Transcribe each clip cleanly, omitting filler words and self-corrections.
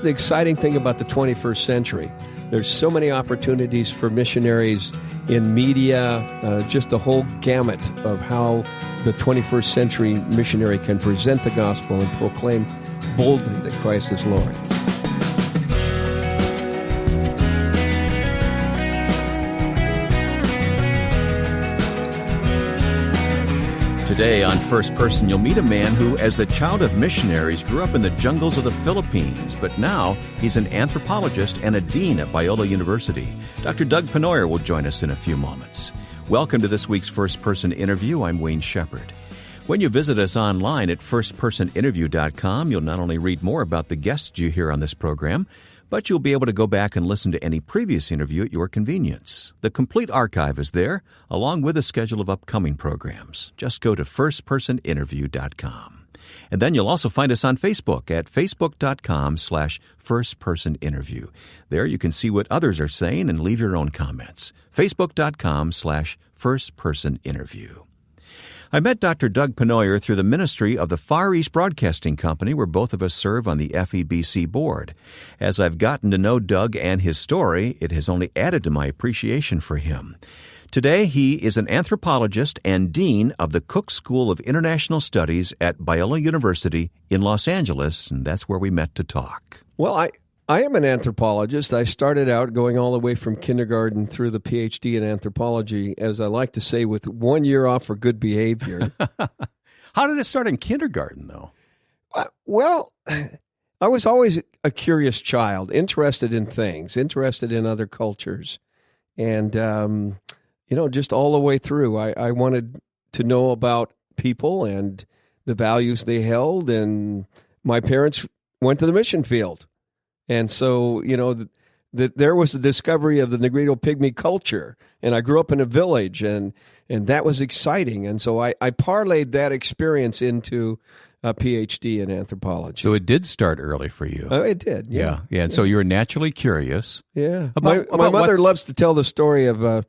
the exciting thing about the 21st century. There's so many opportunities for missionaries in media, just a whole gamut of how the 21st century missionary can present the gospel and proclaim boldly that Christ is Lord. Today on First Person, you'll meet a man who, as the child of missionaries, grew up in the jungles of the Philippines, but now he's an anthropologist and a dean at Biola University. Dr. Doug Pennoyer will join us in a few moments. Welcome to this week's First Person interview. I'm Wayne Shepherd. When you visit us online at firstpersoninterview.com, you'll not only read more about the guests you hear on this program, but you'll be able to go back and listen to any previous interview at your convenience. The complete archive is there, along with a schedule of upcoming programs. Just go to firstpersoninterview.com. And then you'll also find us on Facebook at facebook.com/firstpersoninterview. There you can see what others are saying and leave your own comments. facebook.com/firstpersoninterview. I met Dr. Doug Pennoyer through the ministry of the Far East Broadcasting Company, where both of us serve on the FEBC board. As I've gotten to know Doug and his story, it has only added to my appreciation for him. Today, he is an anthropologist and dean of the Cook School of International Studies at Biola University in Los Angeles, and that's where we met to talk. Well, I am an anthropologist. I started out going all the way from kindergarten through the PhD in anthropology, as I like to say, with 1 year off for good behavior. How did it start in kindergarten, though? Well, I was always a curious child, interested in things, interested in other cultures. And, just all the way through, I wanted to know about people and the values they held. And my parents went to the mission field. And so, there was the discovery of the Negrito Pygmy culture, and I grew up in a village, and that was exciting. And so I parlayed that experience into a PhD in anthropology. So it did start early for you. Oh, it did, yeah. And so you were naturally curious. Yeah. My mother loves to tell the story of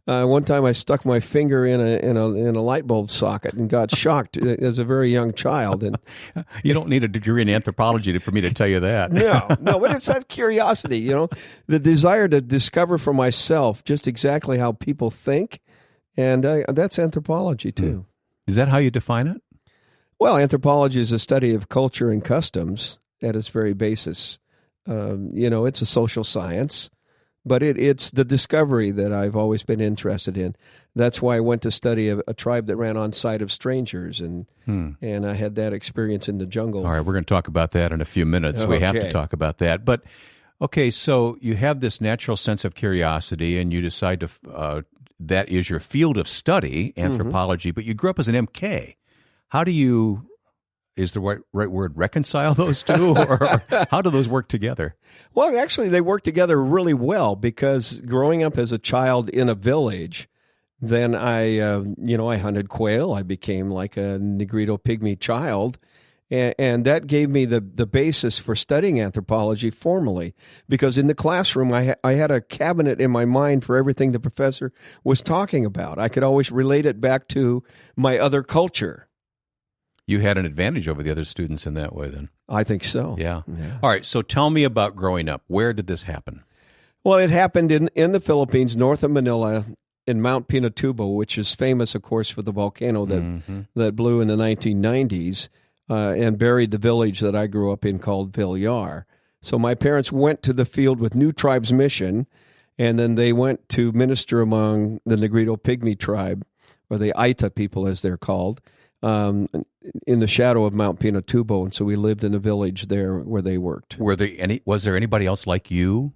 one time I stuck my finger in a light bulb socket and got shocked as a very young child. And you don't need a degree in anthropology for me to tell you that. No, but it's that curiosity, the desire to discover for myself just exactly how people think, and that's anthropology too. Is that how you define it? Well, anthropology is a study of culture and customs at its very basis. It's a social science. But it's the discovery that I've always been interested in. That's why I went to study a tribe that ran on sight of strangers, and I had that experience in the jungle. All right, we're going to talk about that in a few minutes. We have to talk about that. But, okay, so you have this natural sense of curiosity, and you decide to that is your field of study, anthropology, but you grew up as an MK. How do you... Is the right word reconcile those two, or how do those work together? Well, actually, they work together really well, because growing up as a child in a village, then I hunted quail. I became like a Negrito Pygmy child, and that gave me the basis for studying anthropology formally, because in the classroom, I had a cabinet in my mind for everything the professor was talking about. I could always relate it back to my other culture. You had an advantage over the other students in that way, then. I think so. Yeah. All right, so tell me about growing up. Where did this happen? Well, it happened in the Philippines, north of Manila, in Mount Pinatubo, which is famous, of course, for the volcano that blew in the 1990s and buried the village that I grew up in called Villar. So my parents went to the field with New Tribes Mission, and then they went to minister among the Negrito Pygmy tribe, or the Aita people, as they're called, in the shadow of Mount Pinatubo, and so we lived in a village there where they worked. Was there anybody else like you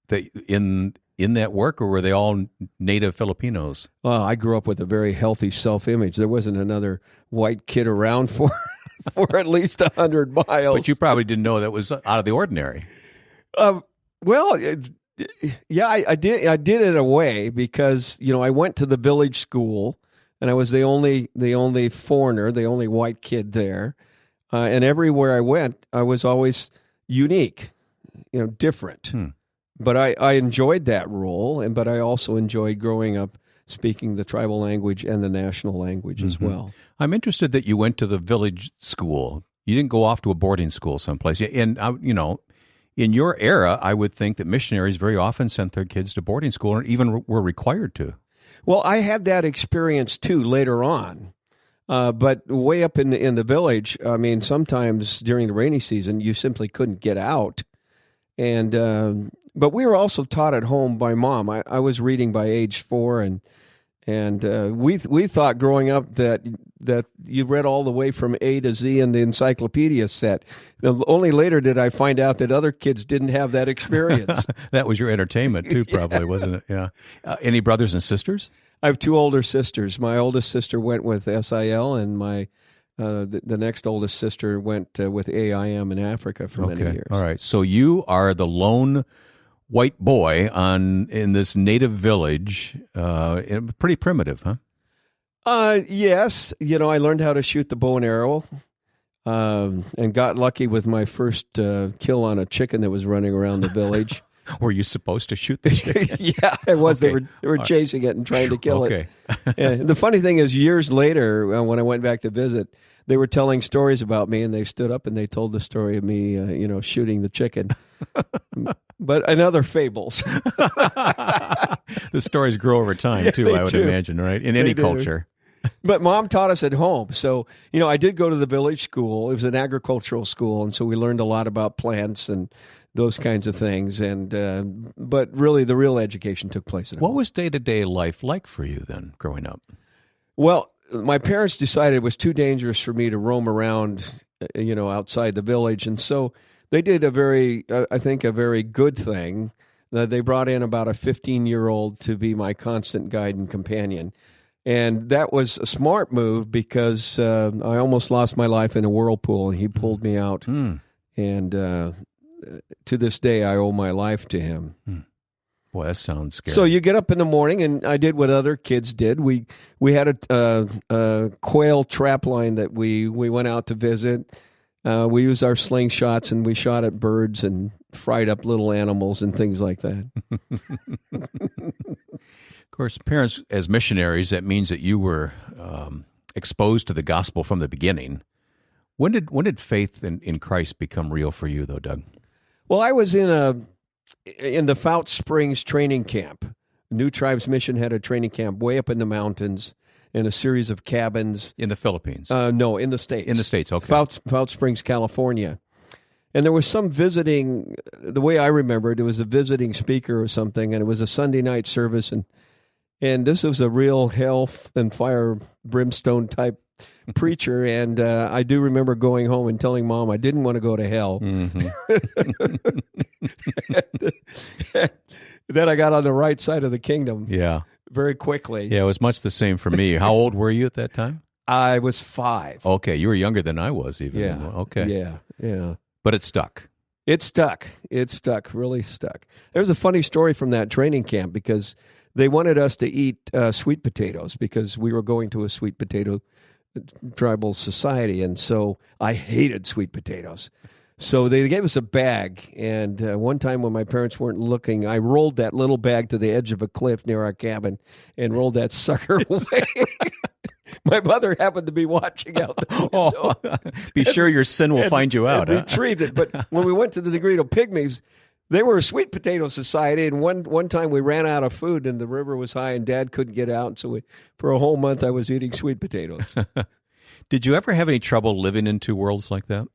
that in that work, or were they all native Filipinos? Well, I grew up with a very healthy self-image. There wasn't another white kid around for at least 100 miles. But you probably didn't know that was out of the ordinary. I did. I did in a way, because I went to the village school. And I was the only foreigner, the only white kid there. And everywhere I went, I was always unique, different. But I enjoyed that role, but I also enjoyed growing up speaking the tribal language and the national language as well. I'm interested that you went to the village school. You didn't go off to a boarding school someplace. And, In your era, I would think that missionaries very often sent their kids to boarding school or even were required to. Well, I had that experience too later on. But way up in the village, I mean, sometimes during the rainy season, you simply couldn't get out. And but we were also taught at home by Mom. I was reading by age 4, and we thought growing up that you read all the way from A to Z in the encyclopedia set. Now, only later did I find out that other kids didn't have that experience. That was your entertainment too, probably, wasn't it? Yeah. Any brothers and sisters? I have 2 older sisters. My oldest sister went with SIL, and my the next oldest sister went with AIM in Africa for many years. All right. So you are the lone white boy in this native village. Pretty primitive, huh? Yes. You know, I learned how to shoot the bow and arrow, and got lucky with my first kill on a chicken that was running around the village. Were you supposed to shoot the chicken? Yeah, I was. Okay. They were chasing it and trying to kill it. And the funny thing is, years later, when I went back to visit, they were telling stories about me, and they stood up and they told the story of me, shooting the chicken. But and other fables. The stories grow over time, too, I would imagine, right? In any culture. But Mom taught us at home. So, I did go to the village school. It was an agricultural school, and so we learned a lot about plants and those kinds of things. And but really, the real education took place at home. What was day-to-day life like for you then, growing up? Well, my parents decided it was too dangerous for me to roam around, outside the village. And so they did a very good thing. They brought in about a 15-year-old to be my constant guide and companion. And that was a smart move because I almost lost my life in a whirlpool, and he pulled me out. And to this day, I owe my life to him. Boy, that sounds scary. So you get up in the morning, and I did what other kids did. We had a quail trap line that we went out to visit. We used our slingshots, and we shot at birds and fried up little animals and things like that. Of course, parents as missionaries, that means that you were exposed to the gospel from the beginning. When did faith in Christ become real for you, though, Doug? Well, I was in the Fout Springs training camp. New Tribes Mission had a training camp way up in the mountains in a series of cabins. In the Philippines? No, in the States. In the States, okay. Fout Springs, California. And there was some visiting, the way I remember it was a visiting speaker or something, and it was a Sunday night service, and this was a real hell and fire brimstone type preacher, and I do remember going home and telling Mom I didn't want to go to hell. Mm-hmm. Then I got on the right side of the kingdom. Yeah. Very quickly. Yeah, it was much the same for me. How old were you at that time? I was 5. Okay, you were younger than I was even. Yeah. Okay. Yeah. But it stuck. It stuck, really stuck. There's a funny story from that training camp because they wanted us to eat sweet potatoes because we were going to a sweet potato tribal society, and so I hated sweet potatoes. So they gave us a bag, and one time when my parents weren't looking, I rolled that little bag to the edge of a cliff near our cabin and rolled that sucker away. My mother happened to be watching out the window. Be sure your sin will find you out. Retrieved it. But when we went to the Negrito Pygmies, they were a sweet potato society, and one time we ran out of food, and the river was high, and Dad couldn't get out, so for a whole month I was eating sweet potatoes. Did you ever have any trouble living in two worlds like that?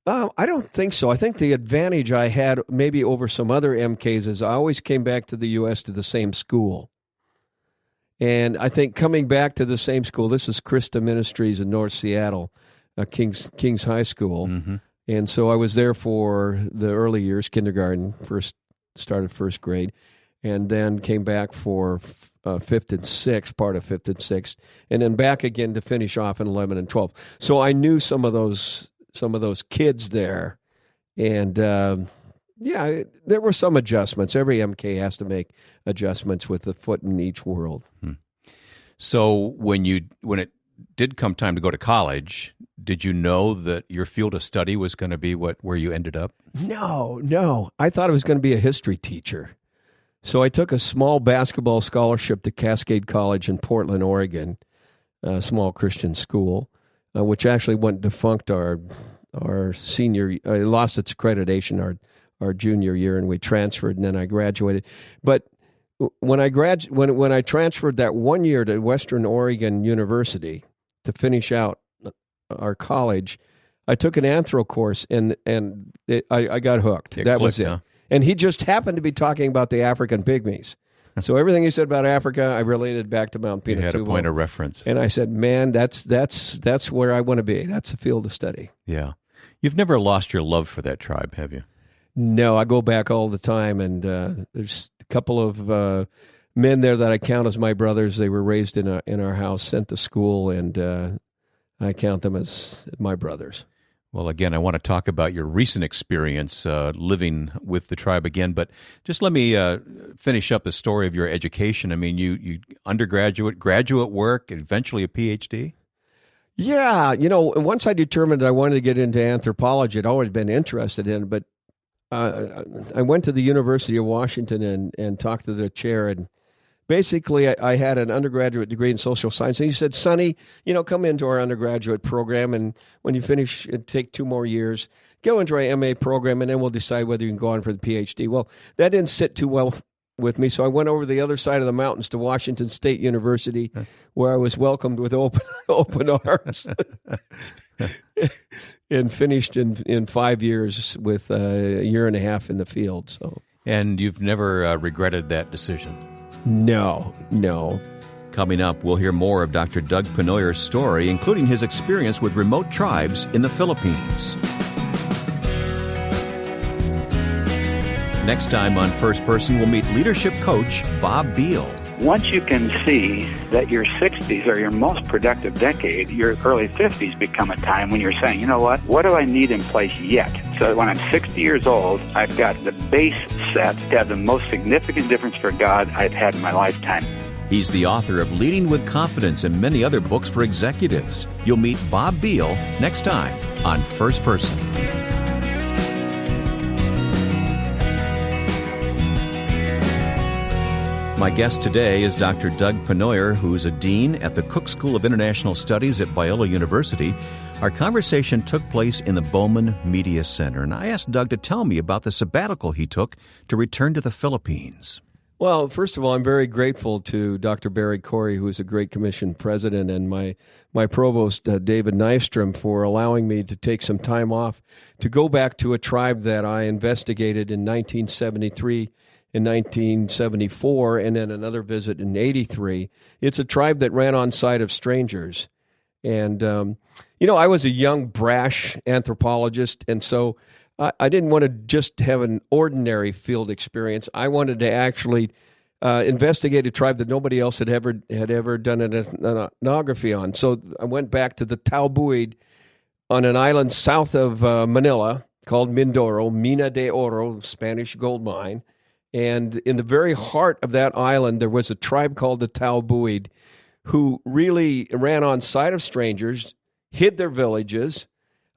I don't think so. I think the advantage I had maybe over some other MKs is I always came back to the U.S. to the same school. And I think coming back to the same school, this is Christa Ministries in North Seattle, King's High School. Mm-hmm. And so I was there for the early years, kindergarten, started first grade, and then came back for fifth and sixth, part of fifth and sixth, and then back again to finish off in 11 and 12. So I knew some of those kids there, and there were some adjustments. Every MK has to make adjustments with the foot in each world. So when it did come time to go to college, did you know that your field of study was going to be where you ended up? No. I thought I was going to be a history teacher. So I took a small basketball scholarship to Cascade College in Portland, Oregon, a small Christian school, which actually went defunct our our senior. I lost its accreditation our junior year, and we transferred, and then I graduated. But when I when I transferred that 1 year to Western Oregon University to finish out our college, I took an anthro course, and I got hooked. That was it. Huh? And he just happened to be talking about the African pygmies. So everything he said about Africa, I related back to Mount Pinatubo. You had a point of reference. And I said, man, that's where I want to be. That's the field of study. Yeah. You've never lost your love for that tribe, have you? No, I go back all the time, and there's a couple of men there that I count as my brothers. They were raised in our house, sent to school, and I count them as my brothers. Well, again, I want to talk about your recent experience living with the tribe again, but just let me finish up the story of your education. I mean, you undergraduate, graduate work, eventually a PhD? Yeah, once I determined I wanted to get into anthropology, I'd always been interested in it, but I went to the University of Washington and talked to the chair, and basically I had an undergraduate degree in social science, and he said, Sonny, come into our undergraduate program, and when you finish, take 2 more years, go into our MA program, and then we'll decide whether you can go on for the PhD. Well, that didn't sit too well with me, so I went over the other side of the mountains to Washington State University, where I was welcomed with open arms. And finished in 5 years with a year and a half in the field. So, and you've never regretted that decision? No. Coming up, we'll hear more of Dr. Doug Pennoyer's story, including his experience with remote tribes in the Philippines. Next time on First Person, we'll meet leadership coach Bob Beal. Once you can see that your 60s are your most productive decade, your early 50s become a time when you're saying, you know what do I need in place yet? So that when I'm 60 years old, I've got the base set to have the most significant difference for God I've had in my lifetime. He's the author of Leading with Confidence and many other books for executives. You'll meet Bob Beal next time on First Person. My guest today is Dr. Doug Pennoyer, who's a dean at the Cook School of International Studies at Biola University. Our conversation took place in the Bowman Media Center, and I asked Doug to tell me about the sabbatical he took to return to the Philippines. Well, first of all, I'm very grateful to Dr. Barry Corey, who is a Great Commission president, and my provost, David Nystrom, for allowing me to take some time off to go back to a tribe that I investigated in 1973, in 1974, and then another visit in 83. It's a tribe that ran on sight of strangers. And, I was a young, brash anthropologist, and so I didn't want to just have an ordinary field experience. I wanted to actually investigate a tribe that nobody else had ever done an ethnography on. So I went back to the Taubuid on an island south of Manila called Mindoro, Mina de Oro, Spanish gold mine. And in the very heart of that island, there was a tribe called the Taubuid who really ran on sight of strangers, hid their villages,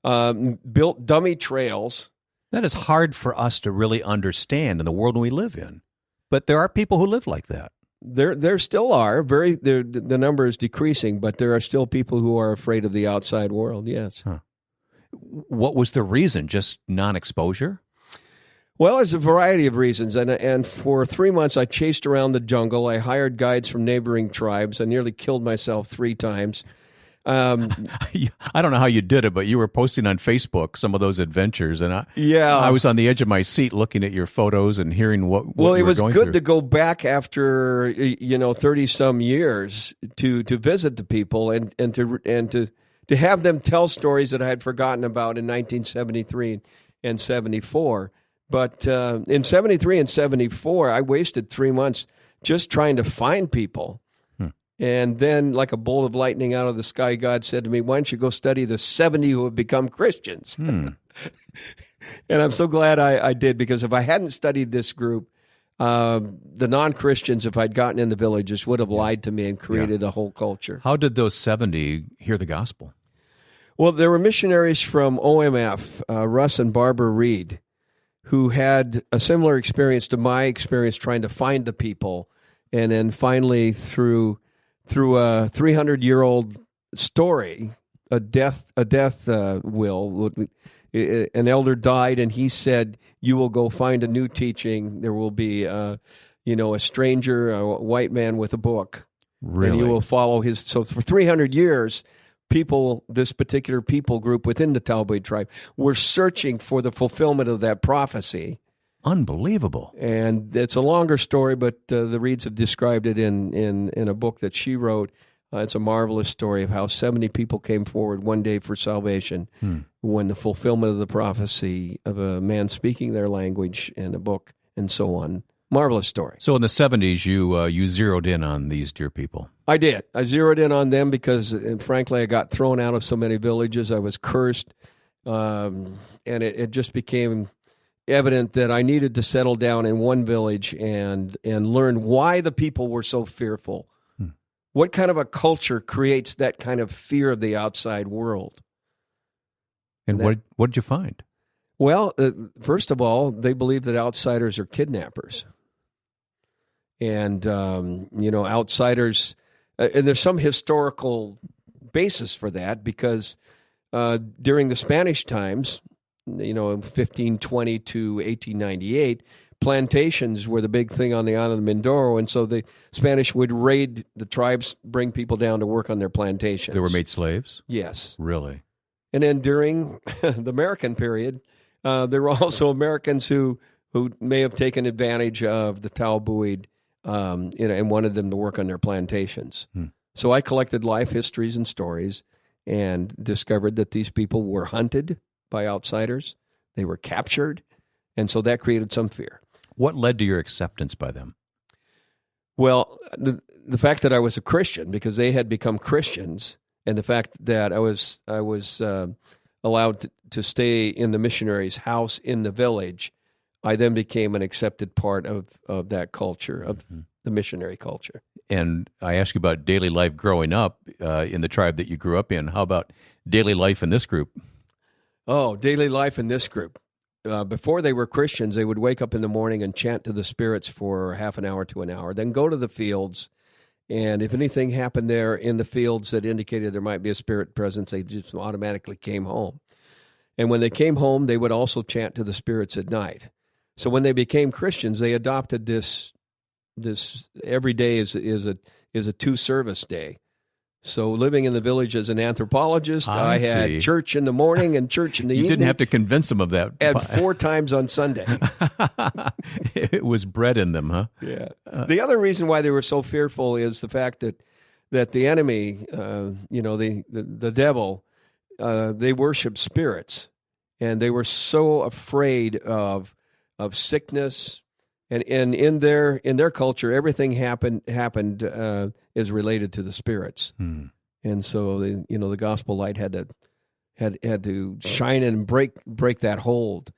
built dummy trails. That is hard for us to really understand in the world we live in. But there are people who live like that. There still are. The number is decreasing, but there are still people who are afraid of the outside world, yes. Huh. What was the reason? Just non-exposure? Well, there's a variety of reasons, and for 3 months I chased around the jungle. I hired guides from neighboring tribes. I nearly killed myself 3 times. I don't know how you did it, but you were posting on Facebook some of those adventures, and I was on the edge of my seat looking at your photos and hearing what you were going through. Well, it was good to go back after 30-some years to visit the people and to have them tell stories that I had forgotten about in 1973 and 74. But in 73 and 74, I wasted 3 months just trying to find people. And then, like a bolt of lightning out of the sky, God said to me, why don't you go study the 70 who have become Christians? And I'm so glad I did, because if I hadn't studied this group, the non-Christians, if I'd gotten in the villages, would have lied to me and created a whole culture. How did those 70 hear the gospel? Well, there were missionaries from OMF, Russ and Barbara Reed, who had a similar experience to my experience trying to find the people. And then finally, through a 300-year-old story, death will. An elder died, and he said, "You will go find a new teaching. There will be, a stranger, a white man with a book, Really? and you will follow his." So for 300 years, this particular people group within the Talbot tribe, were searching for the fulfillment of that prophecy. Unbelievable. And it's a longer story, but the Reeds have described it in a book that she wrote. It's a marvelous story of how 70 people came forward one day for salvation when the fulfillment of the prophecy of a man speaking their language in a book and so on. Marvelous story. So in the 70s, you zeroed in on these dear people. I did. I zeroed in on them because, frankly, I got thrown out of so many villages. I was cursed, and it just became evident that I needed to settle down in one village and learn why the people were so fearful. What kind of a culture creates that kind of fear of the outside world? And what did you find? Well, first of all, they believe that outsiders are kidnappers. And, outsiders, and there's some historical basis for that because during the Spanish times, 1520 to 1898, plantations were the big thing on the island of Mindoro, and so the Spanish would raid the tribes, bring people down to work on their plantations. They were made slaves? Yes. Really? And then during the American period, there were also Americans who may have taken advantage of the Talbot, and wanted them to work on their plantations. So I collected life histories and stories and discovered that these people were hunted by outsiders. They were captured, and so that created some fear. What led to your acceptance by them? Well, the fact that I was a Christian, because they had become Christians, and the fact that I was allowed to stay in the missionary's house in the village, I then became an accepted part of that culture, of the missionary culture. And I asked you about daily life growing up in the tribe that you grew up in. How about daily life in this group? Oh, daily life in this group. Before they were Christians, they would wake up in the morning and chant to the spirits for half an hour to an hour, then go to the fields. And if anything happened there in the fields that indicated there might be a spirit presence, they just automatically came home. And when they came home, they would also chant to the spirits at night. So when they became Christians, they adopted this every day is a two-service day. So living in the village as an anthropologist, I had church in the morning and church in the evening. You didn't have to convince them of that. And 4 times on Sunday. It was bred in them, huh? Yeah. The other reason why they were so fearful is the fact that the enemy, the devil, they worship spirits, and they were so afraid of sickness, and in their culture, everything happened is related to the spirits, and so the gospel light had to shine and break that hold,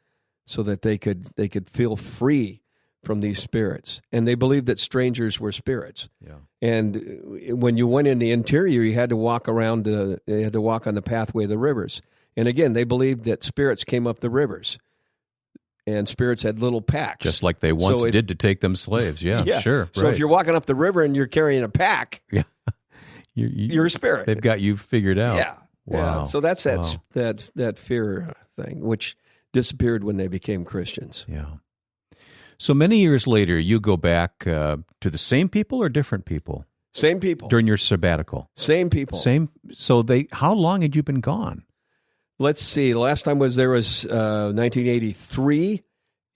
so that they could feel free from these spirits, and they believed that strangers were spirits. Yeah. And when you went in the interior, you had to walk on the pathway of the rivers, and again, they believed that spirits came up the rivers. And spirits had little packs. Just like they once did to take them slaves. Yeah, yeah. Sure. So if you're walking up the river and you're carrying a pack, you're a spirit. They've got you figured out. Yeah. Wow. Yeah. So that's that fear thing, which disappeared when they became Christians. Yeah. So many years later, you go back to the same people or different people? Same people. During your sabbatical? Same people. Same. So how long had you been gone? Let's see. The last time was 1983,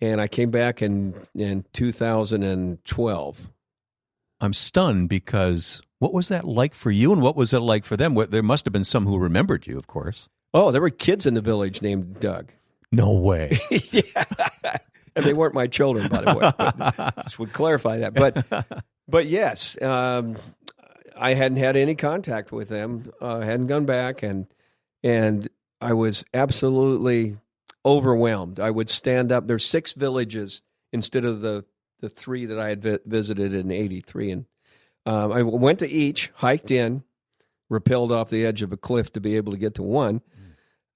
and I came back in 2012. I'm stunned because what was that like for you, and what was it like for them? There must have been some who remembered you, of course. Oh, there were kids in the village named Doug. No way. Yeah. And they weren't my children, by the way. This would clarify that. But yes, I hadn't had any contact with them. I hadn't gone back, and I was absolutely overwhelmed. I would stand up. There's 6 villages instead of the 3 that I had visited in 83. And I went to each, hiked in, rappelled off the edge of a cliff to be able to get to one.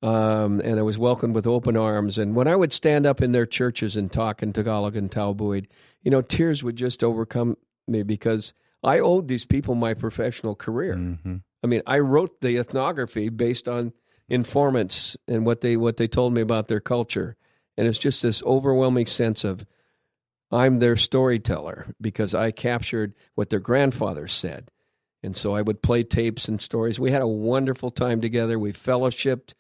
And I was welcomed with open arms. And when I would stand up in their churches and talk in Tagalog and Talbot, tears would just overcome me because I owed these people my professional career. I mean, I wrote the ethnography based on informants and what they told me about their culture. And it's just this overwhelming sense of I'm their storyteller because I captured what their grandfathers said. And so I would play tapes and stories. We had a wonderful time together. We fellowshipped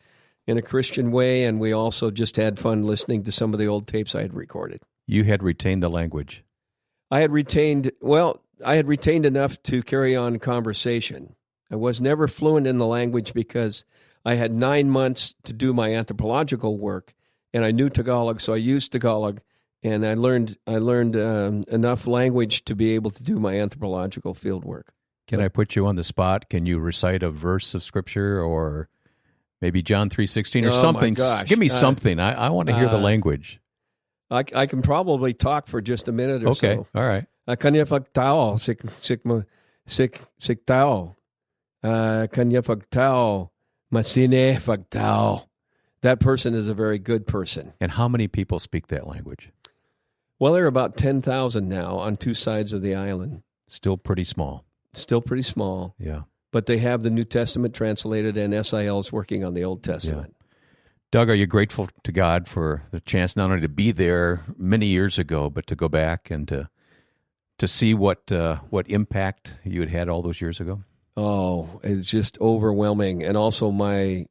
in a Christian way, and we also just had fun listening to some of the old tapes I had recorded. You had retained the language. I had retained enough to carry on conversation. I was never fluent in the language because I had 9 months to do my anthropological work, and I knew Tagalog, so I used Tagalog, and I learned enough language to be able to do my anthropological field work. Can I put you on the spot? Can you recite a verse of Scripture or maybe John 3:16 or something? My gosh. Give me something. I want to hear the language. I can probably talk for just a minute or so. Okay, all right. Kanya fagtao, siktao. Kanya fagtao, masine fagtao. That person is a very good person. And how many people speak that language? Well, there are about 10,000 now on two sides of the island. Still pretty small. Still pretty small. Yeah. But they have the New Testament translated, and SIL is working on the Old Testament. Yeah. Doug, are you grateful to God for the chance not only to be there many years ago, but to go back and to see what impact you had all those years ago? Oh, it's just overwhelming. And also my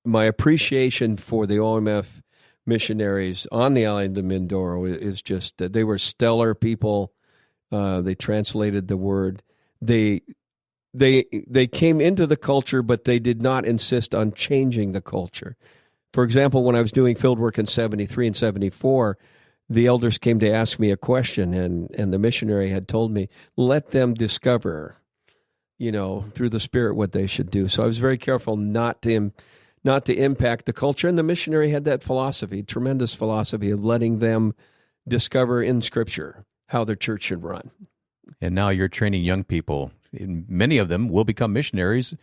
appreciation for the OMF missionaries on the island of Mindoro is just that they were stellar people. They translated the word. They came into the culture, but they did not insist on changing the culture. For example, when I was doing field work in 73 and 74, the elders came to ask me a question, and the missionary had told me, let them discover, through the Spirit what they should do. So I was very careful not to impact the culture, and the missionary had that philosophy, tremendous philosophy of letting them discover in Scripture how their church should run. And now you're training young people. Many of them will become missionaries,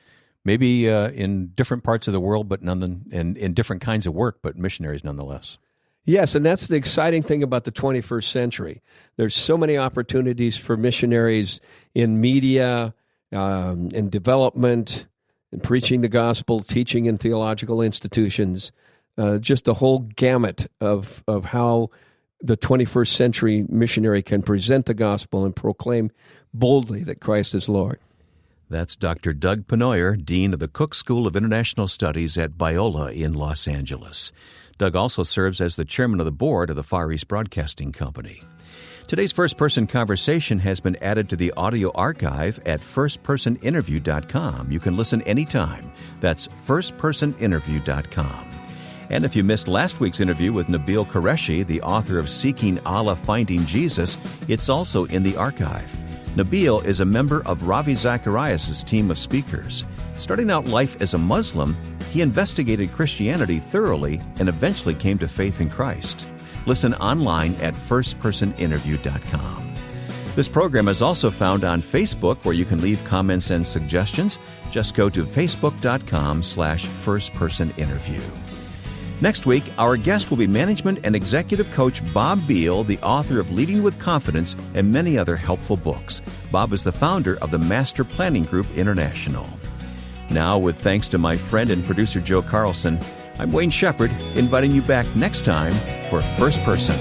maybe in different parts of the world, but in different kinds of work, but missionaries nonetheless. Yes, and that's the exciting thing about the 21st century. There's so many opportunities for missionaries in media, in development, in preaching the gospel, teaching in theological institutions, just a whole gamut of how the 21st century missionary can present the gospel and proclaim boldly that Christ is Lord. That's Dr. Doug Pennoyer, Dean of the Cook School of International Studies at Biola in Los Angeles. Doug also serves as the chairman of the board of the Far East Broadcasting Company. Today's first-person conversation has been added to the audio archive at firstpersoninterview.com. You can listen anytime. That's firstpersoninterview.com. And if you missed last week's interview with Nabil Qureshi, the author of Seeking Allah, Finding Jesus, it's also in the archive. Nabil is a member of Ravi Zacharias' team of speakers. Starting out life as a Muslim, he investigated Christianity thoroughly and eventually came to faith in Christ. Listen online at firstpersoninterview.com. This program is also found on Facebook, where you can leave comments and suggestions. Just go to facebook.com/firstpersoninterview. Next week, our guest will be management and executive coach Bob Beal, the author of Leading with Confidence and many other helpful books. Bob is the founder of the Master Planning Group International. Now, with thanks to my friend and producer Joe Carlson, I'm Wayne Shepherd, inviting you back next time for First Person.